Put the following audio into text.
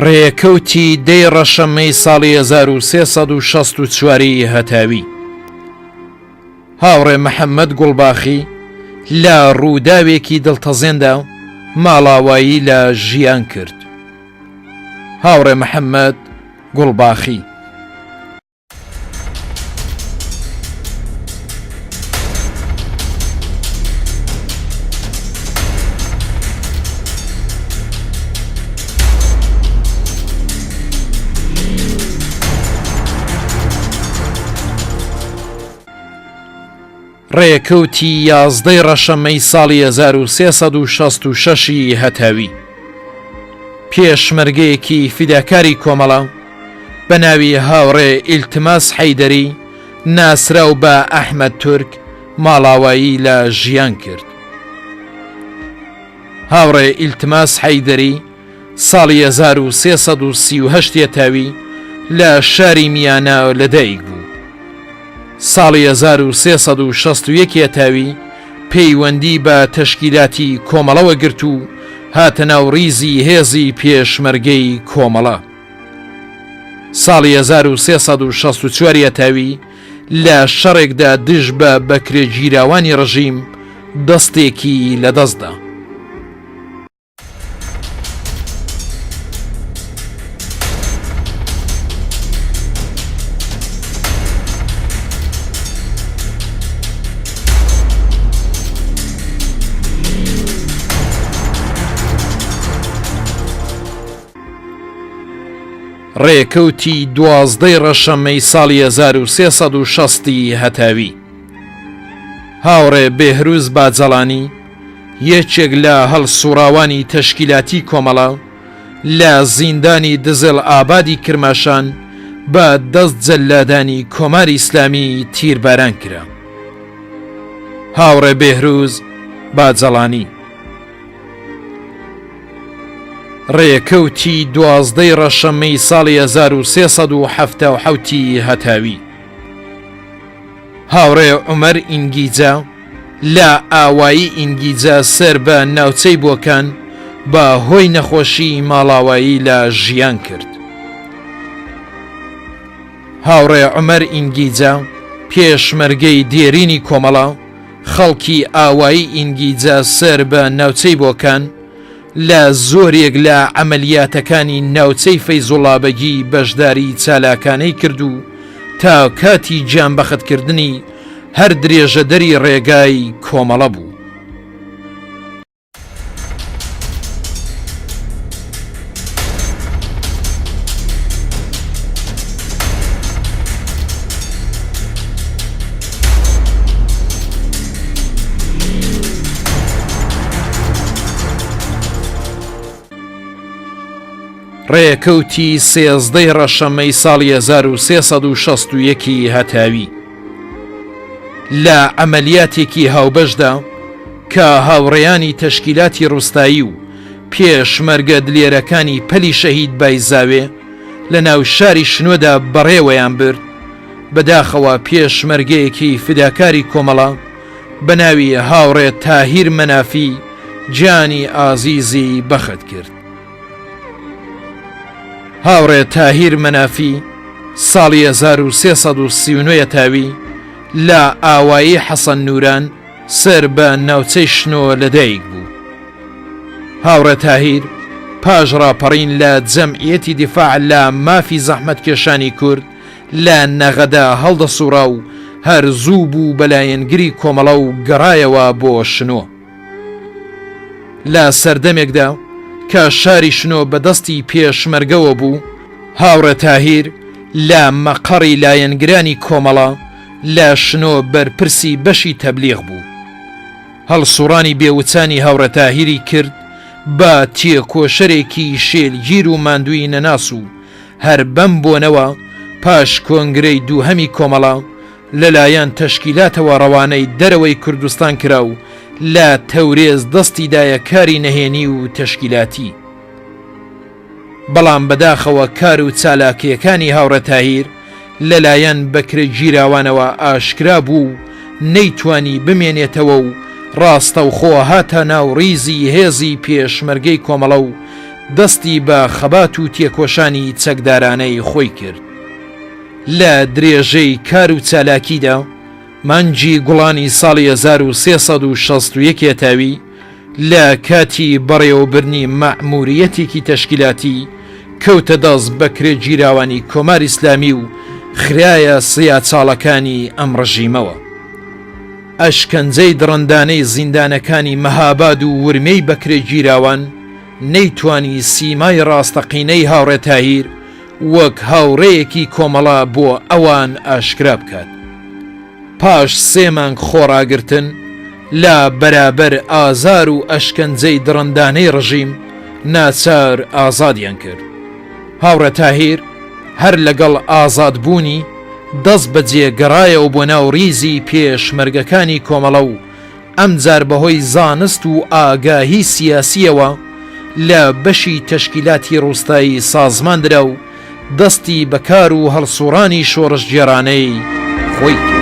ڕێکەوتی دەی ڕەشەمەی ساڵی 1364 هەتاوی هاوڕێ محەممەد گوڵباخی لە ڕووداوێکی دڵتەزێندا ماڵاوایی لە ژیان کرد. هاوڕێ محەممەد گوڵباخی ڕێکەوتی 11 ڕەشەمەی ساڵی 1366 هەتاوی پێشمەرگەیەکی فیداکاری کۆمەڵە بە ناوی هاوڕێ ئیلتماس حەیدەری ناسراو بە ئەحمەد تورک ماڵاوایی لە ژیان کرد. هاوڕێ ئیلتماس حەیدەری ساڵی 1338 هەتاوی لە شاری میانە لەدایک بوو. ساڵی 1361 هەتاوی پەیوەندی بە تەشکیلاتی کۆمەڵەوە گرت و هاتە ناو ڕیزی هێزی پێشمەرگەی کۆمەڵە. ساڵی 1364 هەتاوی لە شەڕێکدا دژ بە بەکرێگیراوانی ڕژیم دەستێکی لەدەستدا. ڕێکەوتی 12 ڕەشەمەی ساڵی 1360 هەتاوی هاوڕێ بێهروز باجەڵانی یەکێک لە هەڵسوڕاوانی تەشکیلاتی کۆمەڵە لە زیندانی دزل ئابادی کرماشان بە دەست جەلادانی کۆماری ئیسلامی تیرباران کرا. هاوڕێ بێهروز باجەڵانی ڕێکەوتی 12 ڕەشەمەی ساڵی 1370 هەتاوی هاوڕێ عومەر ئینگیجە لە ئاوایی ئینگیجە سەر بە ناوچەی بۆکان بە هۆی نەخۆشی ماڵاوایی لە ژیان کرد. هاوڕێ عومەر ئینگیجە پێشمەرگەی دێرینی کۆمەڵە خەڵکی ئاوایی ئینگیجە سەر بە ناوچەی بۆکان لە زۆرێک لە عەمەلیاتەکانی ناوچەی فەیزوڵابەگی بەشداری چالاکانەی کرد و تا کاتی گیانبەختکردنی هەر درێژەدەری ڕێگای کۆمەڵە بوو. ڕێکەوتی 13 ڕەشەمەی ساڵی 1361 هەتاوی لە عەمەلیاتێکی هاوبەشدا کە هاوڕێیانی تەشکیلاتی ڕووستایی و پێشمەرگە دلێرەکانی پەلی شەهید بایزاوێ لە ناو شاری شنۆدا بەڕێوەیان برد، بەداخەوە پێشمەرگەیەکی فیداکاری کۆمەڵە بە ناوی هاوڕێ تاهیر مەنافی گیانی ئازیزی بەخت کرد. هاوڕێ تاهیر مەنافی ساڵی 1339 هەتاوی لە ئاوایی حەسەن نوران سەر بە ناوچەی شنۆ لەدایک بوو. هاوڕێ تاهیر پاش ڕاپەڕین لە جەمعیەتی دیفاع لە مافی زەحمەتکێشانی کورد لە نەغەدا هەڵدەسوڕا و هەر زوو بوو بەلایەنگری کۆمەڵە و گەڕایەوە بۆ شنۆ. لە سەردەمێکدا کە شاری شنۆ بەدەستی پێشمەرگەوە بوو، هاوڕێ تاهیر لە مەقەڕی لایەنگرانی کۆمەڵە لە شنۆ بەرپرسی بەشی تەبلیغ بوو. هەڵسوڕانی بێوچانی هاوڕێ تاهیری کرد بە تێکۆشەرێکی شێلگیر و ماندووی نەناس و هەر بەم بۆنەوە پاش کۆنگرەی دووهەمی کۆمەڵە لەلایەن تەشکیلاتەوە ڕەوانەی دەرەوەی کوردستان کرا و لە تەورێز دەستیدایە کاری نەهێنی و تەشکیلاتی. بەڵام بەداخەوە کار و چالاکیەکانی هاوڕێ تاهیر لەلایەن بەکرێگیراوانەوە ئاشکرا بوو و نەیتوانی بمێنێتەوە و ڕاستەوخۆ هاتە ناو ڕیزی هێزی پێشمەرگەی کۆمەڵە و دەستی بە خەبات و تێکۆشانی چەکدارانەی خۆی کرد. لە درێژەی کار و چالاکیدا مانگی گوڵانی ساڵی 1361 تاوی لە کاتی بەڕێوەبرنی مەعموریەتێکی تەشکیلاتی کەوتە دەست بە کرێگیراوانی کۆمار ئیسلامی و خرایە سیاچاڵەکانی ئەم ڕژیمەوە. ئەشکەنجەی دڕندانەی زیندانەکانی مەهاباد و ورمەی بە کرێگیراوان نەیتوانی سیمای ڕاستەقینەی هاوڕێ تاهیر وەک هاوڕێیەکی کۆمەڵا بۆ ئەوان ئاشکرا بکات. پاش 3 مانگ خۆڕاگرتن لە بەرابەر ئازار و ئەشکەنجەی دڕندانەی ڕژیم ناچار ئازادیان کرد. هاوڕێ تاهیر هەر لەگەڵ ئازادبوونی دەست بەجێ گەڕایەوە بۆ ناو ریزی پێشمەرگەکانی کۆمەڵە و ئەمجار بەهۆی زانست و ئاگاهی سیاسیەوە لە بەشی تەشکیلاتی ڕووستایی سازماندرا و دەستی بەکار و هەڵسوڕانی شۆڕشجێرانەی خۆی کرد.